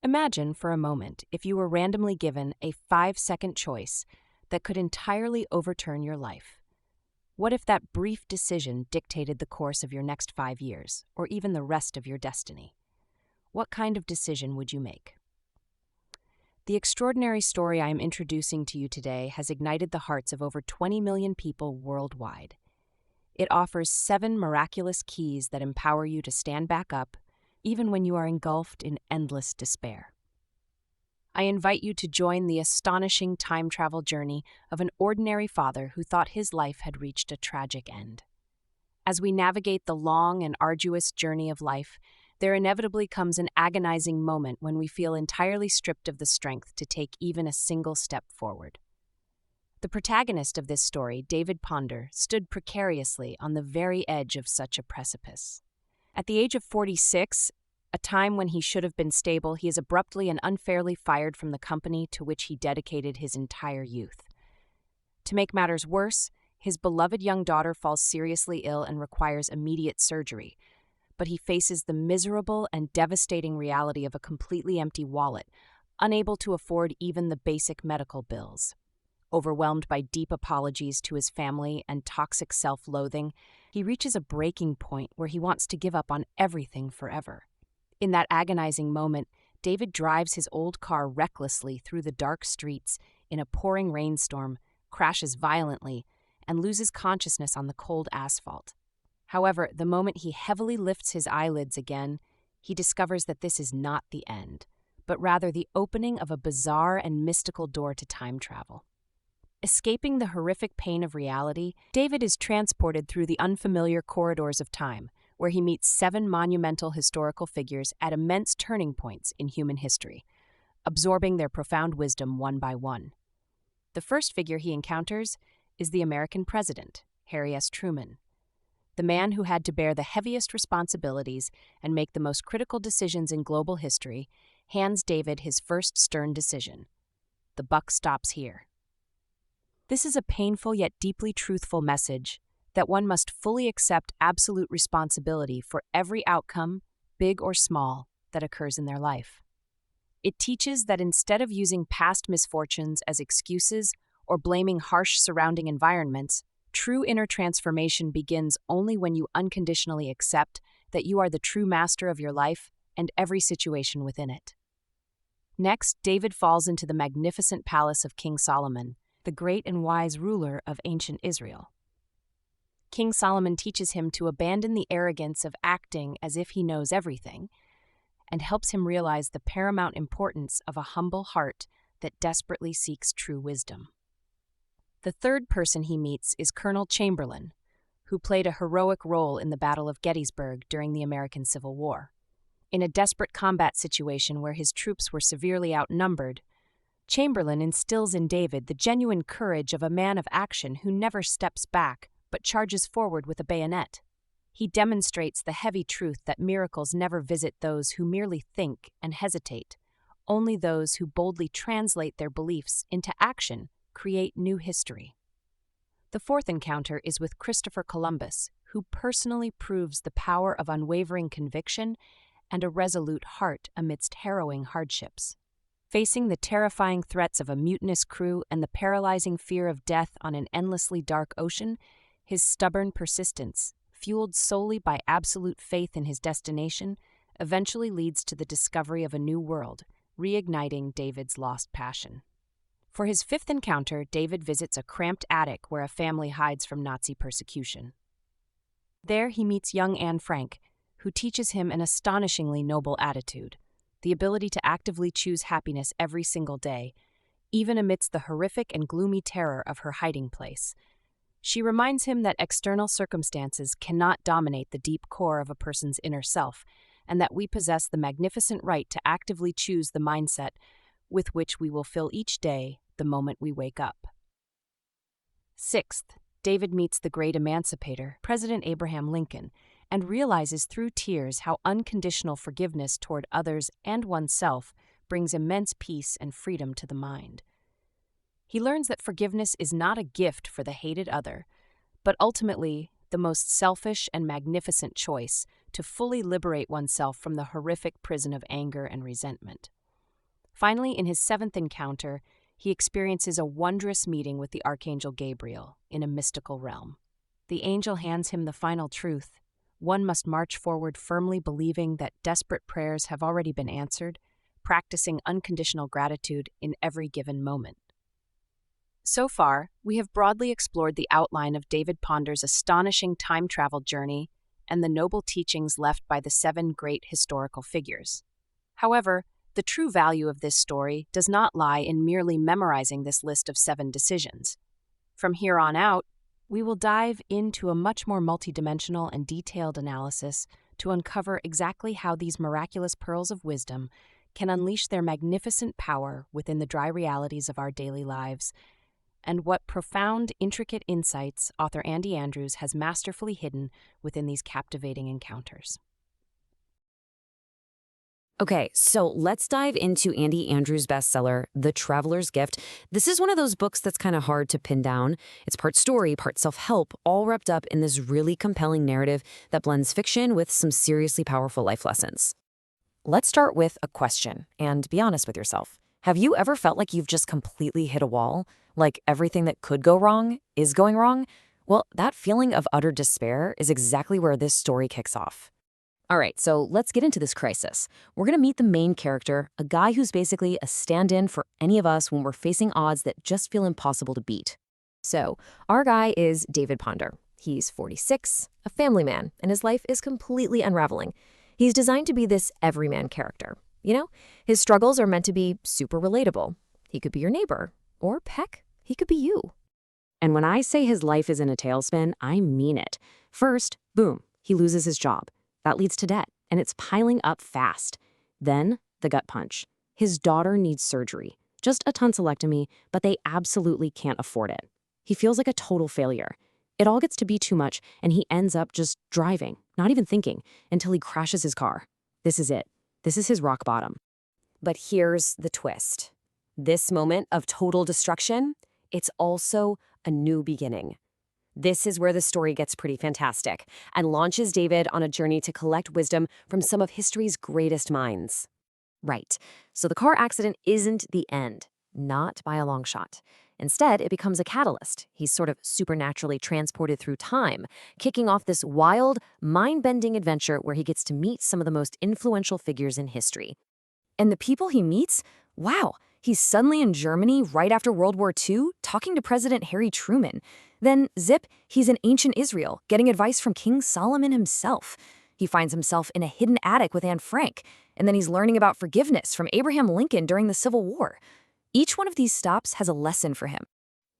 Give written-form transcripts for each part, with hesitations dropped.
Imagine for a moment if you were randomly given a 5-second choice that could entirely overturn your life. What if that brief decision dictated the course of your next 5 years, or even the rest of your destiny? What kind of decision would you make? The extraordinary story I am introducing to you today has ignited the hearts of over 20 million people worldwide. It offers 7 miraculous keys that empower you to stand back up, even when you are engulfed in endless despair. I invite you to join the astonishing time travel journey of an ordinary father who thought his life had reached a tragic end. As we navigate the long and arduous journey of life, there inevitably comes an agonizing moment when we feel entirely stripped of the strength to take even a single step forward. The protagonist of this story, David Ponder, stood precariously on the very edge of such a precipice. At the age of 46, a time when he should have been stable, he is abruptly and unfairly fired from the company to which he dedicated his entire youth. To make matters worse, his beloved young daughter falls seriously ill and requires immediate surgery, but he faces the miserable and devastating reality of a completely empty wallet, unable to afford even the basic medical bills. Overwhelmed by deep apologies to his family and toxic self-loathing, he reaches a breaking point where he wants to give up on everything forever. In that agonizing moment, David drives his old car recklessly through the dark streets in a pouring rainstorm, crashes violently, and loses consciousness on the cold asphalt. However, the moment he heavily lifts his eyelids again, he discovers that this is not the end, but rather the opening of a bizarre and mystical door to time travel. Escaping the horrific pain of reality, David is transported through the unfamiliar corridors of time, where he meets 7 monumental historical figures at immense turning points in human history, absorbing their profound wisdom one by one. The first figure he encounters is the American president, Harry S. Truman. The man who had to bear the heaviest responsibilities and make the most critical decisions in global history hands David his first stern decision. The buck stops here. This is a painful yet deeply truthful message that one must fully accept absolute responsibility for every outcome, big or small, that occurs in their life. It teaches that instead of using past misfortunes as excuses or blaming harsh surrounding environments, true inner transformation begins only when you unconditionally accept that you are the true master of your life and every situation within it. Next, David falls into the magnificent palace of King Solomon, the great and wise ruler of ancient Israel. King Solomon teaches him to abandon the arrogance of acting as if he knows everything, and helps him realize the paramount importance of a humble heart that desperately seeks true wisdom. The third person he meets is Colonel Chamberlain, who played a heroic role in the Battle of Gettysburg during the American Civil War. In a desperate combat situation where his troops were severely outnumbered, Chamberlain instills in David the genuine courage of a man of action who never steps back but charges forward with a bayonet. He demonstrates the heavy truth that miracles never visit those who merely think and hesitate. Only those who boldly translate their beliefs into action create new history. The fourth encounter is with Christopher Columbus, who personally proves the power of unwavering conviction and a resolute heart amidst harrowing hardships. Facing the terrifying threats of a mutinous crew and the paralyzing fear of death on an endlessly dark ocean, his stubborn persistence, fueled solely by absolute faith in his destination, eventually leads to the discovery of a new world, reigniting David's lost passion. For his fifth encounter, David visits a cramped attic where a family hides from Nazi persecution. There he meets young Anne Frank, who teaches him an astonishingly noble attitude, the ability to actively choose happiness every single day, even amidst the horrific and gloomy terror of her hiding place. She reminds him that external circumstances cannot dominate the deep core of a person's inner self, and that we possess the magnificent right to actively choose the mindset with which we will fill each day the moment we wake up. Sixth, David meets the great emancipator, President Abraham Lincoln, and realizes through tears how unconditional forgiveness toward others and oneself brings immense peace and freedom to the mind. He learns that forgiveness is not a gift for the hated other, but ultimately the most selfish and magnificent choice to fully liberate oneself from the horrific prison of anger and resentment. Finally, in his seventh encounter, he experiences a wondrous meeting with the Archangel Gabriel in a mystical realm. The angel hands him the final truth. One must march forward firmly believing that desperate prayers have already been answered, practicing unconditional gratitude in every given moment. So far, we have broadly explored the outline of David Ponder's astonishing time travel journey and the noble teachings left by the 7 great historical figures. However, the true value of this story does not lie in merely memorizing this list of 7 decisions. From here on out, we will dive into a much more multidimensional and detailed analysis to uncover exactly how these miraculous pearls of wisdom can unleash their magnificent power within the dry realities of our daily lives, and what profound, intricate insights author Andy Andrews has masterfully hidden within these captivating encounters. Okay, so let's dive into Andy Andrews' bestseller, The Traveler's Gift. This is one of those books that's kind of hard to pin down. It's part story, part self-help, all wrapped up in this really compelling narrative that blends fiction with some seriously powerful life lessons. Let's start with a question, and be honest with yourself. Have you ever felt like you've just completely hit a wall? Like everything that could go wrong is going wrong? Well, that feeling of utter despair is exactly where this story kicks off. All right, so let's get into this crisis. We're going to meet the main character, a guy who's basically a stand-in for any of us when we're facing odds that just feel impossible to beat. So, our guy is David Ponder. He's 46, a family man, and his life is completely unraveling. He's designed to be this everyman character. You know, his struggles are meant to be super relatable. He could be your neighbor, or heck, he could be you. And when I say his life is in a tailspin, I mean it. First, boom, he loses his job. That leads to debt, and it's piling up fast. Then, the gut punch. His daughter needs surgery. Just a tonsillectomy, but they absolutely can't afford it. He feels like a total failure. It all gets to be too much, and he ends up just driving, not even thinking, until he crashes his car. This is it. This is his rock bottom. But here's the twist. This moment of total destruction, it's also a new beginning. This is where the story gets pretty fantastic and launches David on a journey to collect wisdom from some of history's greatest minds. Right, so the car accident isn't the end, not by a long shot. Instead, it becomes a catalyst. He's sort of supernaturally transported through time, kicking off this wild, mind-bending adventure where he gets to meet some of the most influential figures in history. And the people he meets? Wow, he's suddenly in Germany right after World War II, talking to President Harry Truman. Then, zip, he's in ancient Israel, getting advice from King Solomon himself. He finds himself in a hidden attic with Anne Frank, and then he's learning about forgiveness from Abraham Lincoln during the Civil War. Each one of these stops has a lesson for him.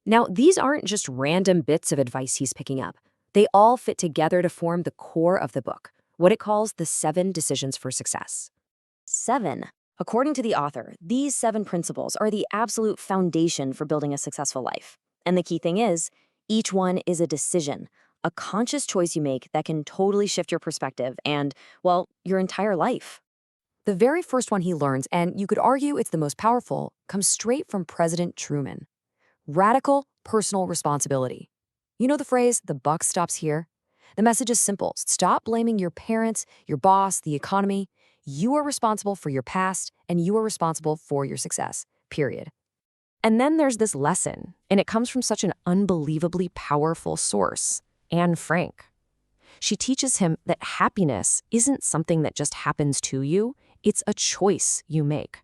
Now, these aren't just random bits of advice he's picking up. They all fit together to form the core of the book, what it calls the 7 decisions for success. 7. According to the author, these 7 principles are the absolute foundation for building a successful life. And the key thing is, each one is a decision, a conscious choice you make that can totally shift your perspective and, well, your entire life. The very first one he learns, and you could argue it's the most powerful, comes straight from President Truman. Radical personal responsibility. You know the phrase, the buck stops here? The message is simple. Stop blaming your parents, your boss, the economy. You are responsible for your past, and you are responsible for your success, period. And then there's this lesson, and it comes from such an unbelievably powerful source, Anne Frank. She teaches him that happiness isn't something that just happens to you, it's a choice you make.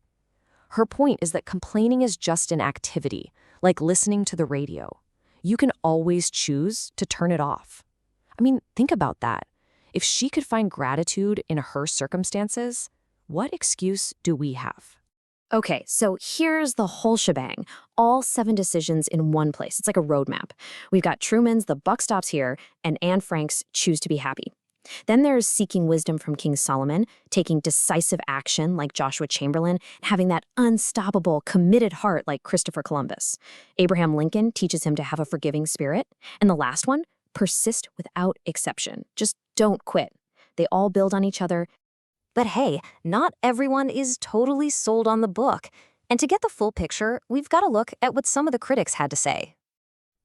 Her point is that complaining is just an activity, like listening to the radio. You can always choose to turn it off. I mean, think about that. If she could find gratitude in her circumstances, what excuse do we have? Okay, so here's the whole shebang. All 7 decisions in one place. It's like a roadmap. We've got Truman's The Buck Stops Here and Anne Frank's Choose to Be Happy. Then there's seeking wisdom from King Solomon, taking decisive action like Joshua Chamberlain, and having that unstoppable, committed heart like Christopher Columbus. Abraham Lincoln teaches him to have a forgiving spirit. And the last one, persist without exception. Just don't quit. They all build on each other. But hey, not everyone is totally sold on the book. And to get the full picture, we've got to look at what some of the critics had to say.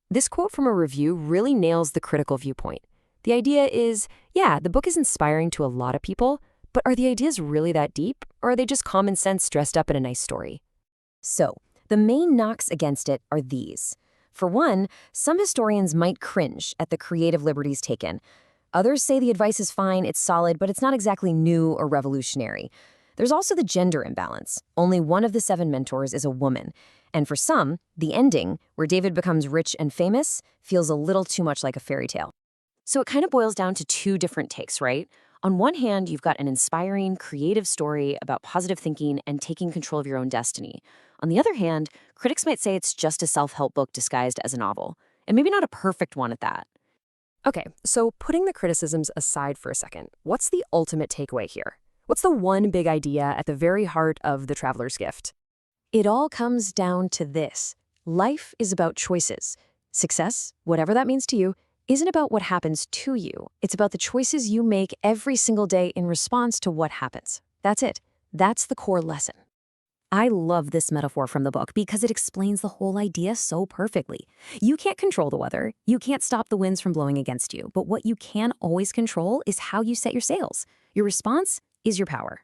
This quote from a review really nails the critical viewpoint. The idea is, yeah, the book is inspiring to a lot of people, But are the ideas really that deep, or are they just common sense dressed up in a nice story? So, the main knocks against it are these. For one, some historians might cringe at the creative liberties taken. Others say the advice is fine, it's solid, but it's not exactly new or revolutionary. There's also the gender imbalance. Only one of the 7 mentors is a woman. And for some, the ending, where David becomes rich and famous, feels a little too much like a fairy tale. So it kind of boils down to 2 different takes, right? On one hand, you've got an inspiring, creative story about positive thinking and taking control of your own destiny. On the other hand, critics might say it's just a self-help book disguised as a novel, and maybe not a perfect one at that. Okay, so putting the criticisms aside for a second, what's the ultimate takeaway here? What's the one big idea at the very heart of The Traveler's Gift? It all comes down to this. Life is about choices. Success, whatever that means to you, isn't about what happens to you. It's about the choices you make every single day in response to what happens. That's it. That's the core lesson. I love this metaphor from the book because it explains the whole idea so perfectly. You can't control the weather. You can't stop the winds from blowing against you. But what you can always control is how you set your sails. Your response is your power.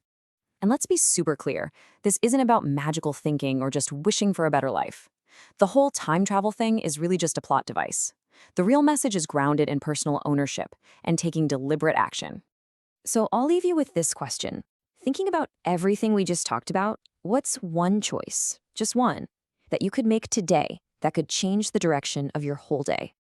And let's be super clear. This isn't about magical thinking or just wishing for a better life. The whole time travel thing is really just a plot device. The real message is grounded in personal ownership and taking deliberate action. So I'll leave you with this question. Thinking about everything we just talked about, what's one choice, just one, that you could make today that could change the direction of your whole day?